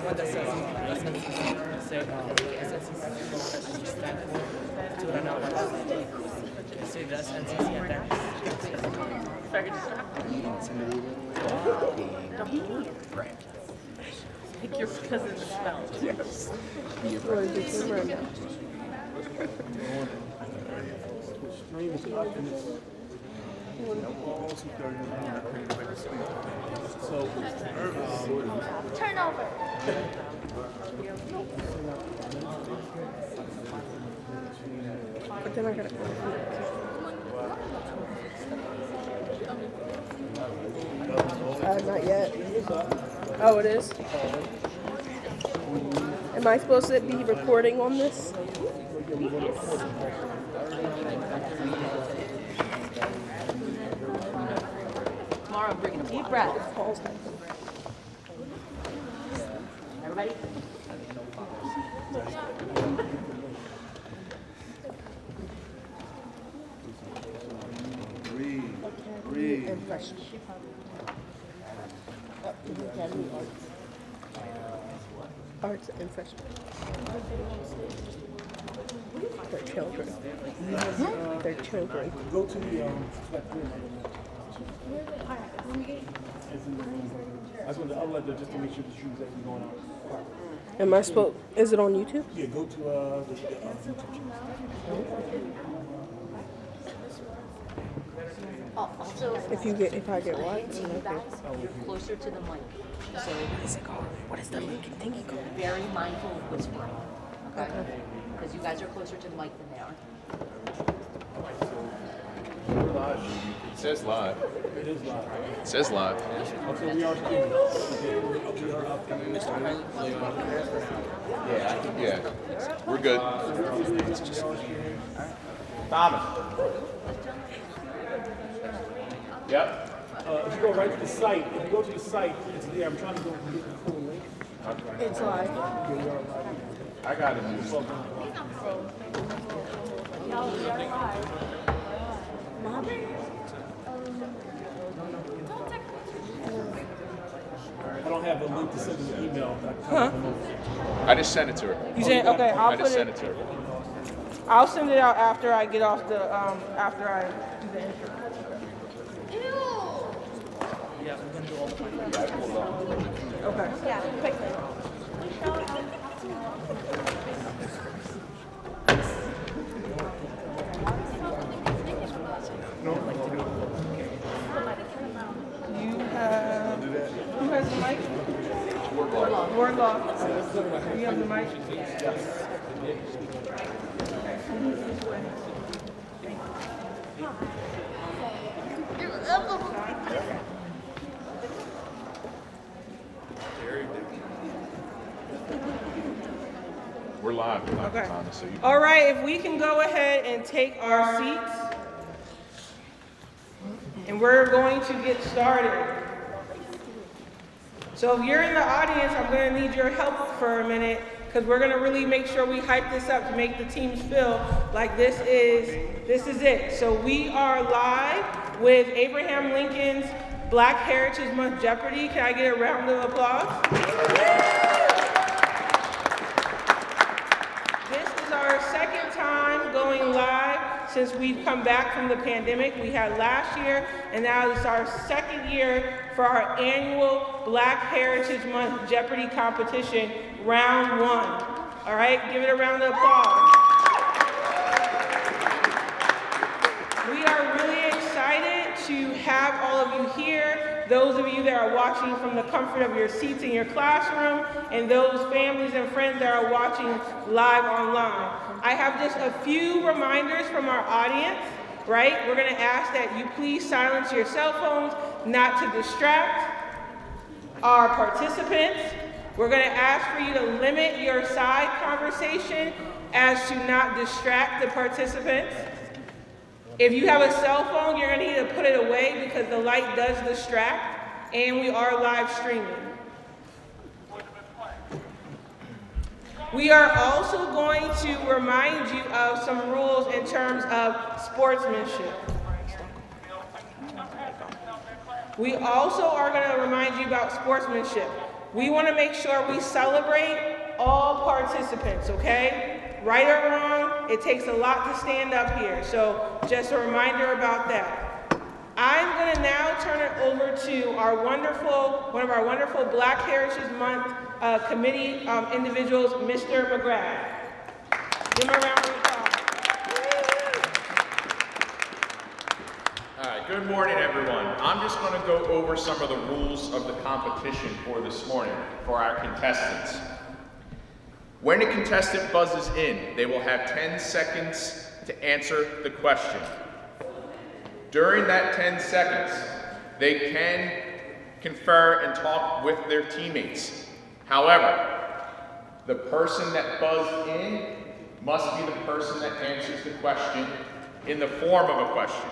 one that says say SNCC stand for to run out one. Say the SNCC and then. If I could just Make your cousin spell. Yes. Turnover. But then I gotta not yet. Oh, it is? Am I supposed to be recording on this? Tomorrow, bring a deep breath. Everybody? Breathe. And fresh. Arts and freshmen. They're children. They're children. Go to the I'll let them just to make sure the shoes actually going out. Am I supposed? Is it on YouTube? Yeah, go to the YouTube channel. Also, If I get what? closer to the mic. So What is it called? What is the Lincoln thingy called? very mindful of whispering. Okay? Because you guys are closer to the mic than they are. It says live. It is live. It says live. Also, we are streaming. We are up in Yeah. We're good. Thomas. Yep. If you go right to the site, it's there. I'm trying to go get the full link. It's live. I got it. I don't have a link to send an email. I just sent it to her. You saying okay? I just sent it to her. I'll send it out after I get off the after I do the intro. Yeah, we're gonna do all the time. Okay. Yeah, quickly. Who has the mic? Wardlaw. You have the mic? We're live. Okay. Thomas, so you All right, if we can go ahead and take our seats. And we're going to get started. So if you're in the audience, I'm going to need your help for a minute because we're going to really make sure we hype this up to make the teams feel like this is it. So we are live with Abraham Lincoln's Black Heritage Month Jeopardy. Can I get a round of applause? This is our second time going live since we've come back from the pandemic. We had last year, and now it's our second year for our annual Black Heritage Month Jeopardy competition, round one. All right, give it a round of applause. We are really excited to have all of you here, those of you that are watching from the comfort of your seats in your classroom, and those families and friends that are watching live online. I have just a few reminders from our audience, right? We're gonna ask that you please silence your cell phones, not to distract our participants. We're gonna ask for you to limit your side conversation as to not distract the participants. If you have a cell phone, you're gonna need to put it away because the light does distract, and we are live streaming. We are also going to remind you of some rules in terms of sportsmanship. We also are going to remind you about sportsmanship. We want to make sure we celebrate all participants, okay? Right or wrong, it takes a lot to stand up here, so just a reminder about that. I'm going to now turn it over to one of our wonderful Black Heritage Month committee individuals, Mr. McGrath. Give him a round of applause. All right, good morning, everyone. I'm just going to go over some of the rules of the competition for this morning for our contestants. When a contestant buzzes in, they will have 10 seconds to answer the question. During that 10 seconds, they can confer and talk with their teammates. However, the person that buzzed in must be the person that answers the question in the form of a question.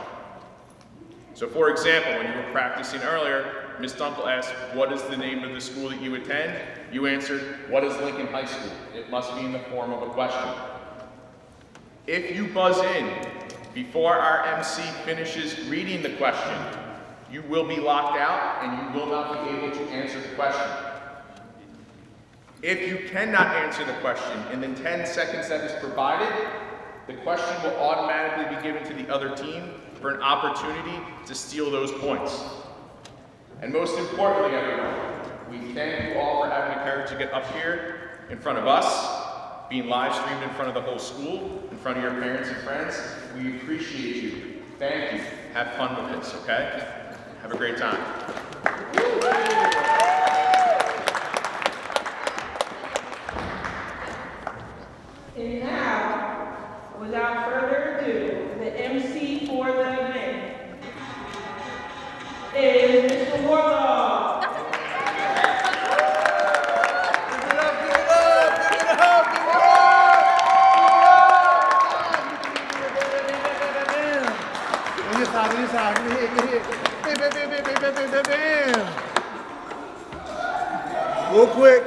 So for example, when you were practicing earlier, Ms. Dunkel asked, what is the name of the school that you attend? You answered, what is Lincoln High School? It must be in the form of a question. If you buzz in before our MC finishes reading the question, you will be locked out and you will not be able to answer the question. If you cannot answer the question in the 10 seconds that is provided, the question will automatically be given to the other team for an opportunity to steal those points. And most importantly, everyone, we thank you all for having the courage to get up here in front of us, being live streamed in front of the whole school, in front of your parents and friends. We appreciate you. Thank you. Have fun with this, okay? Have a great time. And now, without further ado, the MC for the event is Mr. Warlock.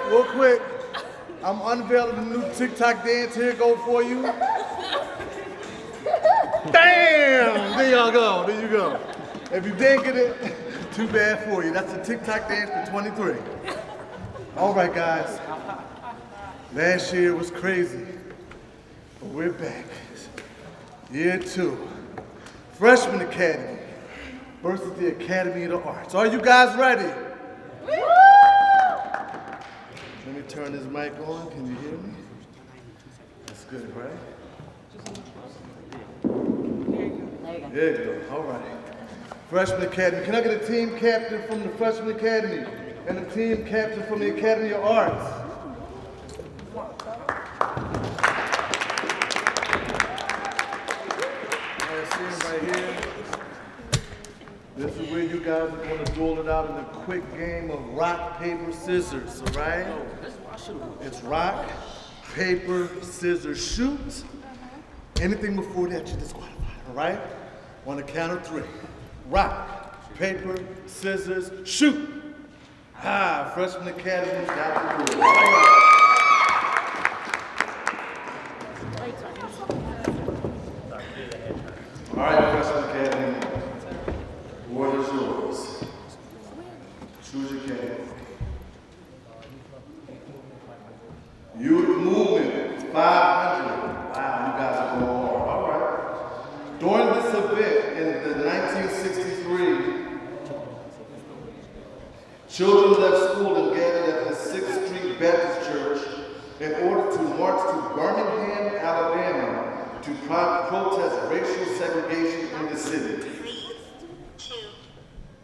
Real quick. I'm unveiling the new TikTok dance. Here it go for you. Damn! There y'all go. There you go. If you didn't get it, too bad for you. That's the TikTok dance for 23. All right, guys. Last year was crazy, but we're back. Year 2. Freshman Academy versus the Academy of the Arts. Are you guys ready? Let me turn this mic on. Can you hear me? That's good, right? There you go. All right. Freshman Academy. Can I get a team captain from the Freshman Academy and a team captain from the Academy of Arts? Right here. This is where you guys are going to duel it out in a quick game of rock, paper, scissors, all right? It's rock, paper, scissors, shoot. Anything before that, you're disqualified, all right? On the count of 3. Rock, paper, scissors, shoot. Freshman Academy got the rule. All right, Freshman Academy, what is yours? Choose your category. Youth Movement, 500. Wow, you guys are going hard. All right. During this event in the 1963, children left school and gathered at the 6th Street Baptist Church in order to march to Birmingham, Alabama, to protest racial segregation in the city. 3, 2,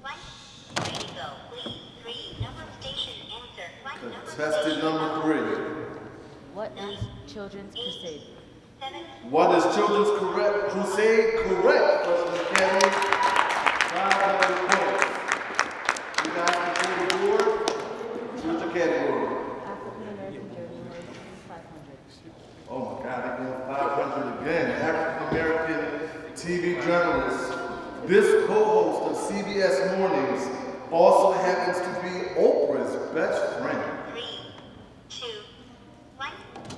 1. Ready to go. Please. 3. Number of station answer. Contestant number 3. What is Children's Crusade? 7. What is Children's Crusade? Correct. Freshman Academy. 500 points. You guys can take the board. Choose your category. African American journalist, 500. Oh my God, they're going 500 again. African American TV journalist. This co-host of CBS Mornings also happens to be Oprah's best friend. 3, 2, 1.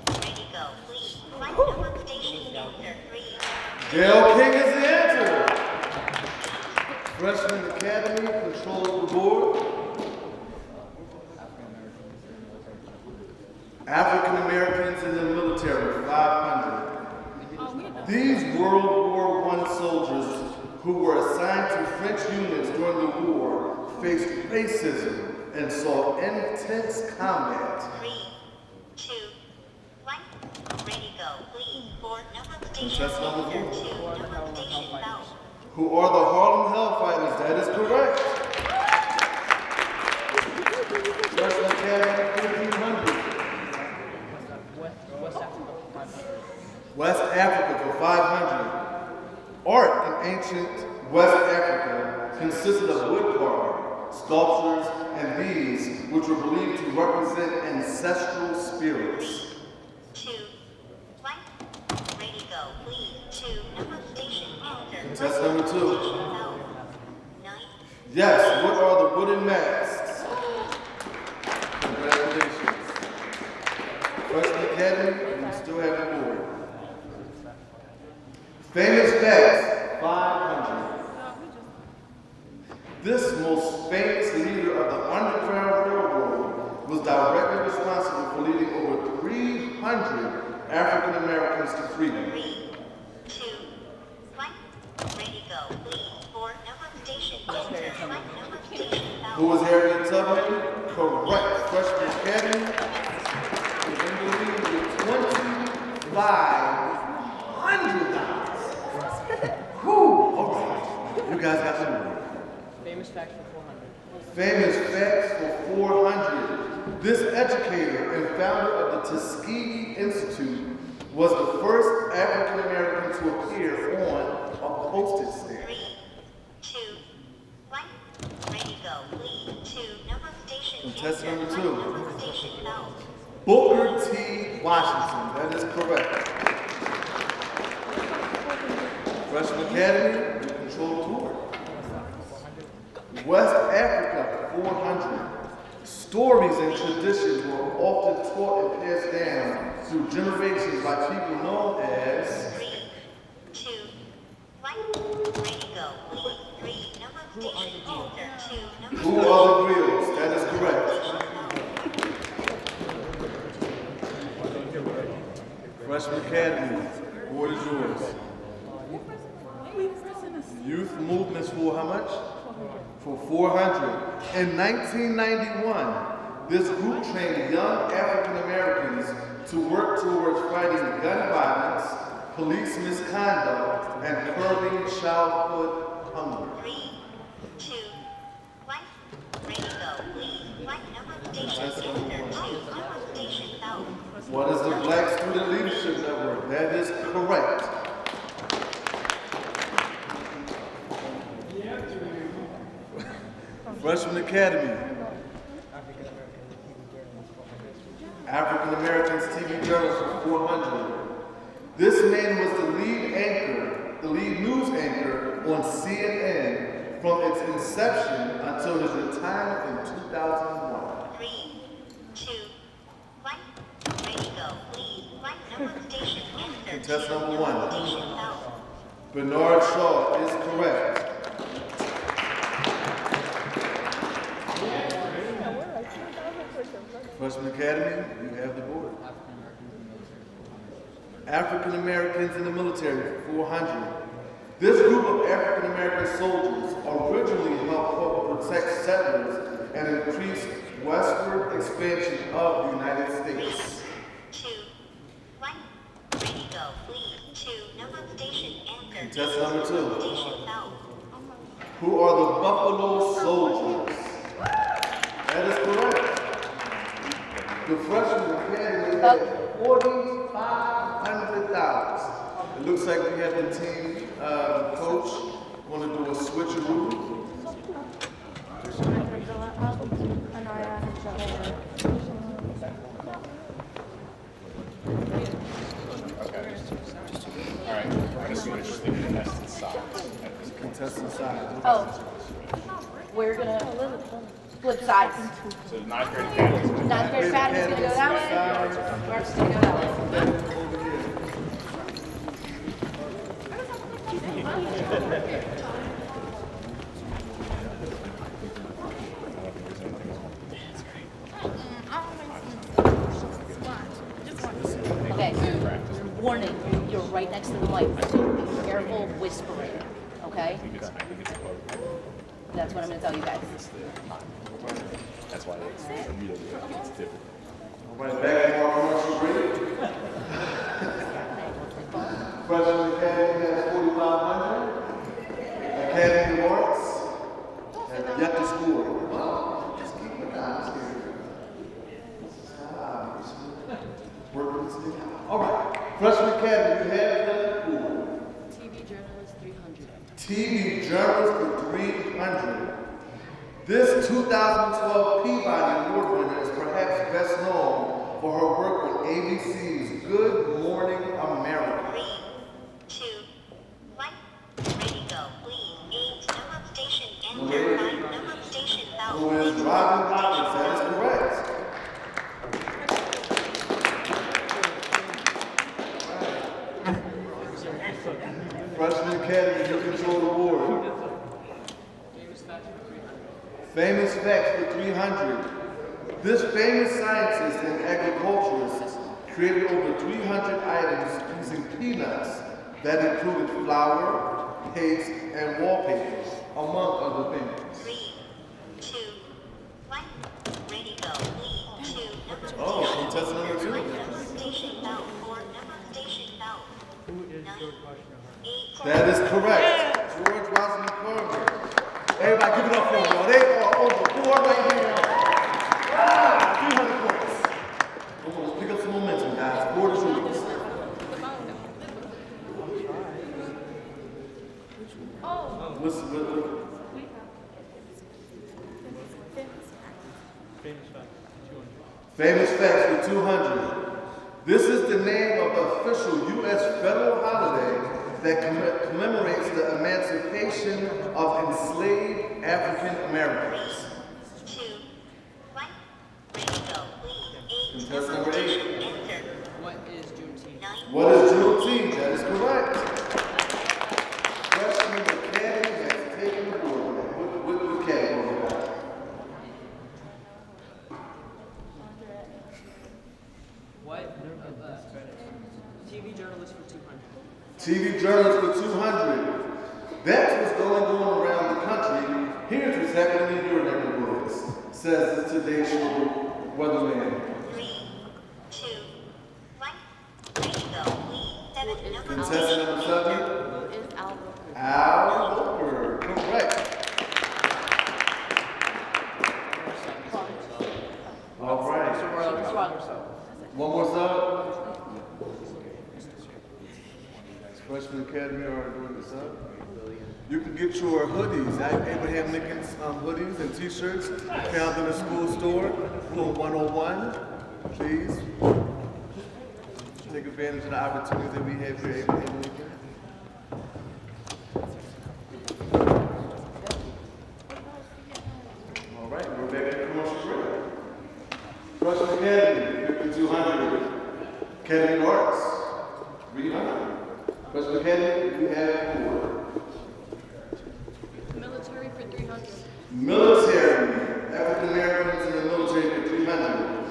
Ready to go. Please. 1. Number of station answer. 3. Gail King is the answer. Freshman Academy controls the board. African Americans in the military, 500. These World War I soldiers who were assigned to French units during the war faced racism and saw intense combat. 3, 2, 1. Ready, go. Please. For number station That's number answer 4. 2. Number station south. Who are the Harlem Hellfighters? That is correct. West Academy, 1500. West Africa for 500. Art in ancient West Africa consisted of wood carving, sculptures, and beads, which were believed to represent ancestral spirits. 2, 1. Ready, go. Please. 2. Number station answer. Contestant number 2. South. 9. Yes, what are the wooden masks? Congratulations. Freshman Academy, you still have your board. Famous facts, 500. This most famous leader of the Underground Railroad was directly responsible for leading over 300 African Americans to freedom. 3, 2, 1. Ready, go. Please. For number station answer. 1. Number station south. Who was Harriet Tubman? Correct. Freshman Academy is in the lead with $2,500. Whew, all right. You guys got the word. Famous fact for 400. Famous facts for 400. This educator and founder of the Tuskegee Institute was the first African American to appear on a postage stamp. 3, 2, 1. Ready, go. Please. 2. Number station Contestant answer. number 1. 2. Number station south. Booker T. Washington. That is correct. Freshman Academy, you control the board. West Africa, 400. Stories and traditions were often taught and passed down through generations by people known as 3, 2, 1. Ready, go. Please. 3. Number station answer. 2. Number Who are the Griots? That is correct. Freshman Academy, board is yours. Youth movements for how much? For 400. In 1991, this group trained young African Americans to work towards fighting gun violence, police misconduct, and curbing childhood hunger. 3, 2, 1. Ready, go. Please. 1. Number station answer. 2. Number station south. What is the Black Student Leadership Network? That is correct. Freshman Academy. African Americans TV Journals for 400. This man was the lead news anchor on CNN from its inception until his retirement in 2001. 3, 2, 1. Ready, go. Please. 1. Number station answer. Contestant 2. number Number 1. station south. Bernard Shaw is correct. Freshman Academy, you have the board. African Americans in the military, 400. This group of African American soldiers originally helped protect settlers and increase westward expansion of the United States. 2, 1. Ready, go. Please. 2. Number station answer. Contestant number 2. Station south. Who are the Buffalo Soldiers? That is correct. The Freshman Academy had $4,500. It looks like we have the team coach want to do a switcheroo. All right, we're going to switch the contestant sides. Contestant side. Oh, we're gonna flip sides. So the 9th grade academy is going to 9th grade academy's gonna go that way. Mark's gonna go that way. Warning, you're right next to the mic, so be careful whispering, okay? That's what I'm gonna tell you guys. That's why it's different. All right, back to our commercial break. President Academy has 4,500. Academy of Arts has yet to score. Just keep it down. All right, Freshman Academy, you have another pool. TV Journalist 300. TV Journalist for 300. This 2012 Peabody Award winner is perhaps best known for her work on ABC's Good Morning America. 3, 2, 1, ready go. Please, 8, number of station, enter. 5, number of station, Who vowel. is Robin Roberts? That is correct. Freshman Academy, you control the board. Famous facts for 300. This famous scientist and agriculturist created over 300 items using peanuts that included flour, paste, and wallpaper, among other things. 3, 2, 1, ready go. Please, 2, number of Oh, contestant number 2. number of station, vowel. 4, number of station, vowel. 9, 8, That is correct. George Washington Carver. Everybody give it up for them, y'all. They are on the board right here. 300 points. Come on, let's pick up some momentum, guys. Board is yours. Listen. Famous facts for 200. This is the name of the official U.S. federal holiday that commemorates the emancipation of enslaved African Americans. 2, 1, ready go. Please, 8, Contestant number of number 8. station, enter. What is Juneteenth? 9, What is Juneteenth? That is correct. Freshman Academy has taken the board. What category? What? TV Journalist for 200. TV Journalist for 200. That's what's going on around the country. Here's what's happening in your neighborhoods, says the Today Show weatherman. 3, 2, 1, ready go. Please, 7, number of Contestant station, number 7, Is Albert. Al Roper. Correct. All right. One more sub. Freshman Academy are doing the sub. You can get your hoodies, Abraham Lincoln's hoodies and t-shirts found in the school store, room 101. Please take advantage of the opportunities that we have here at Abraham Lincoln. All right, we're back at the commercial break. Freshman Academy, 5,200. Academy of Arts, 300. Freshman Academy, we have 4. Military for 300. Military, African Americans in the military for 300.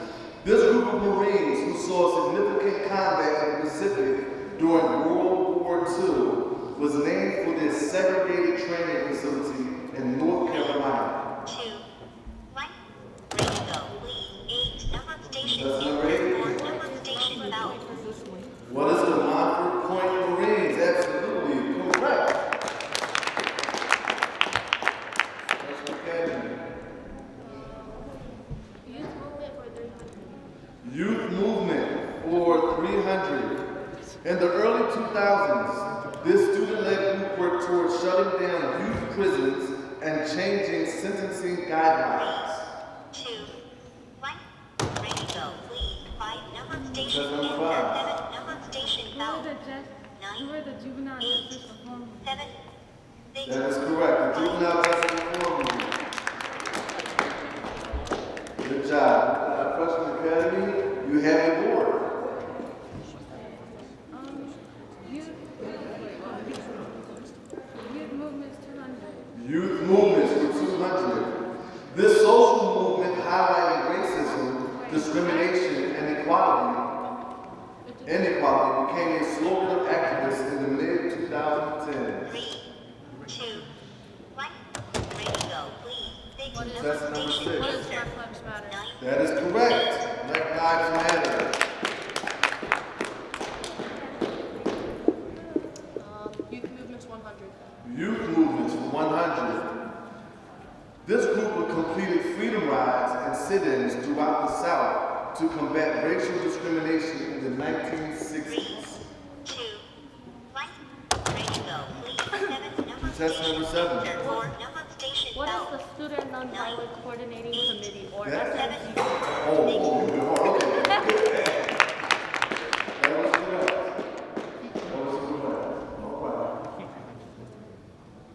This group of Marines who saw significant combat in the Pacific during World War II was named for their segregated training facility in North Carolina. 2, 1, ready go. Please, 8, number of station, That's number enter. 8. 4, number of station, vowel. What is the Montford Point Marines? Absolutely correct. Freshman Academy. Youth movement for 300. In the early 2000s, this student-led group worked towards shutting down youth prisons and changing sentencing guidelines. 2, 1, ready go. Please, 5, number of station, That's number enter. 5. 7, number of station, vowel. 9, 8, 7, 6, That is correct. The Juvenile Justice Reform Group. Good job. Freshman Academy, you have the board. Youth movements for 200. This social movement highlighting racism, discrimination, and equality inequality became a slogan of activists in the mid-2010s. 3, 2, 1. Ready to go, please. Big Contestant number station 6. answer. 9, That is correct. Black Lives Matter. Youth Movements 100. Youth Movements for 100. This group completed freedom rides and sit-ins throughout the South to combat racial discrimination in the 1960s. 3, 2, 1. Ready to go, please. 7, number Contestant number station 7. enter. 4, number station What south. is the Student Nonviolent Coordinating Committee, or That- SNC? Okay. That was correct. That was correct. All right.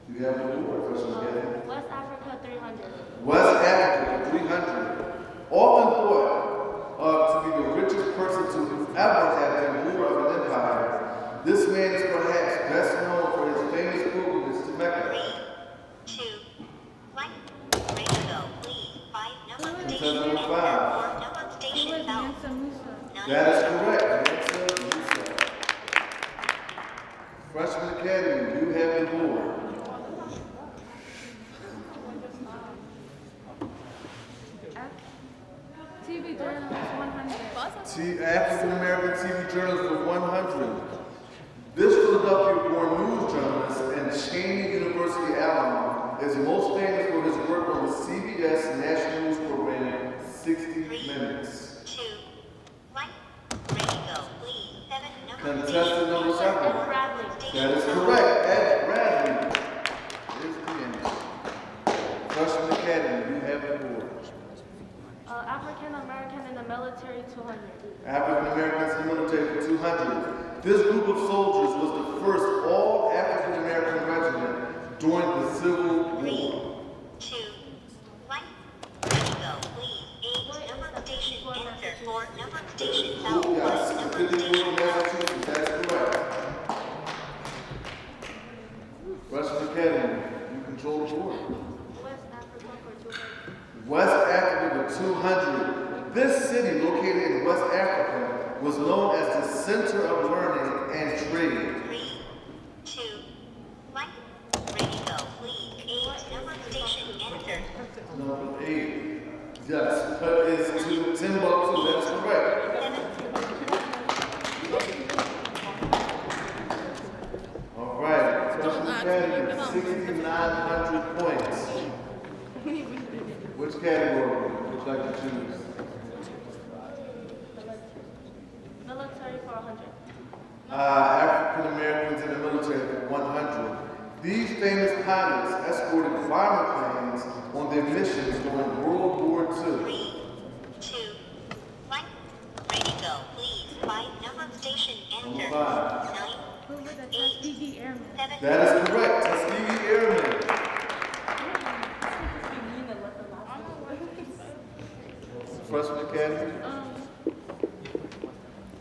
You have the board, President Kennedy. West Africa 300. West Africa, 300. Often thought of to be the richest person to ever have been ruler of an empire, this man is perhaps best known for his famous pilgrimage to Mecca. 3, 2, 1. Ready to go, please. 5, number station Contestant number enter. 5. 4, number station south. 9, That is correct. Mansa Musa. Freshman Academy, you have the board. TV Journalist 100. African American TV journalist for 100. This Philadelphia-born news journalist and Cheney University alum is most famous for his work on the CBS national news program 60 Minutes. 2, 1. Ready to go, please. 7, number Contestant number 7. Ed Bradley. That is correct. Ed Bradley is the end. Freshman Academy, you have the board. African American in the military 200. African Americans in the military for 200. This group of soldiers was the first all African American regiment during the Civil 3, War. 2, 1. Ready to go, please. 8, number station enter. 4, number station south. Yes, 1, number 54 station south. Massachusetts, that's correct. Freshman Academy, you control the board. West Africa for 200. West Africa for 200. This city, located in West Africa, was known as the center of learning and trade. 3, 2, 1. Ready to go, please. 8, number station enter. Number 8. Yes, but it's to Timbuktu, that's correct. 7, All right, Freshman Academy, 6,900 points. Which category would you like to choose? Military for 100. African Americans in the military for 100. These famous pilots escorted fighter planes on their missions during World War II. 3, 2, 1. Ready to go, please. 5, number station Number enter. 5. 9, Who were the Tuskegee Airmen? 7, That is correct, Tuskegee Airmen. Freshman Academy,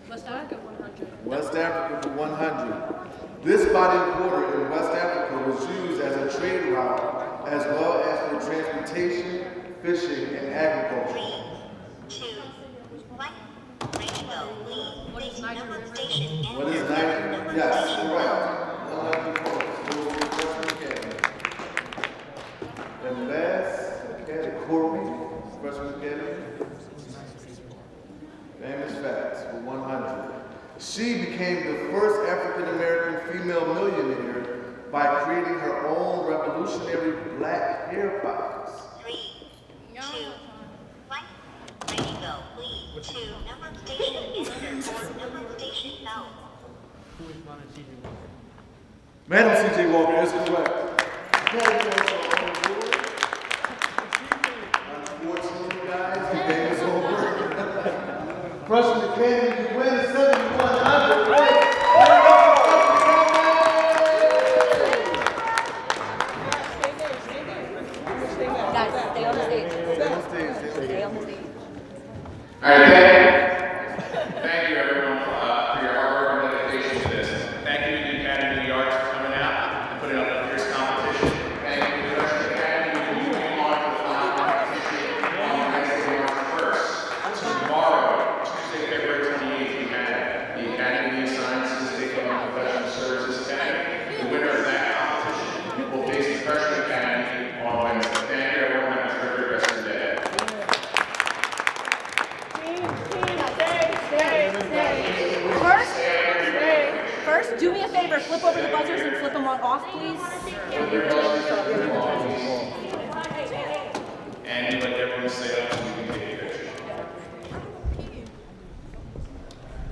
West Africa 100. West Africa for 100. This body of water in West Africa was used as a trade route as well as for transportation, fishing, and 3, agriculture. 2, 1. Ready to go, please. Big number station enter. What is Number Niger? Yes, station correct. 100 points. Go to Freshman Academy. And last category, Freshman Academy. Famous facts for 100. She became the first African American female millionaire by creating her own revolutionary black hair box. 3, 2, 1. Ready to go, please. 2, number station enter. 4, number station south. Madam C.J. Walker is correct. Unfortunately, guys, the game is over. Freshman Academy, you win 7,100 points. Guys, stay on the stage. Stay on stage. Stay on the stage. All right, thank you everyone for your hard work and dedication to this. Thank you to the Academy of the Arts for coming out and putting up a fierce competition. Thank you to the rest of the Academy for moving on to the final competition on Wednesday, March 1st. Tomorrow, Tuesday, February 28th, we have the Academy First, do me a favor, flip over the buzzers and flip them on off, please.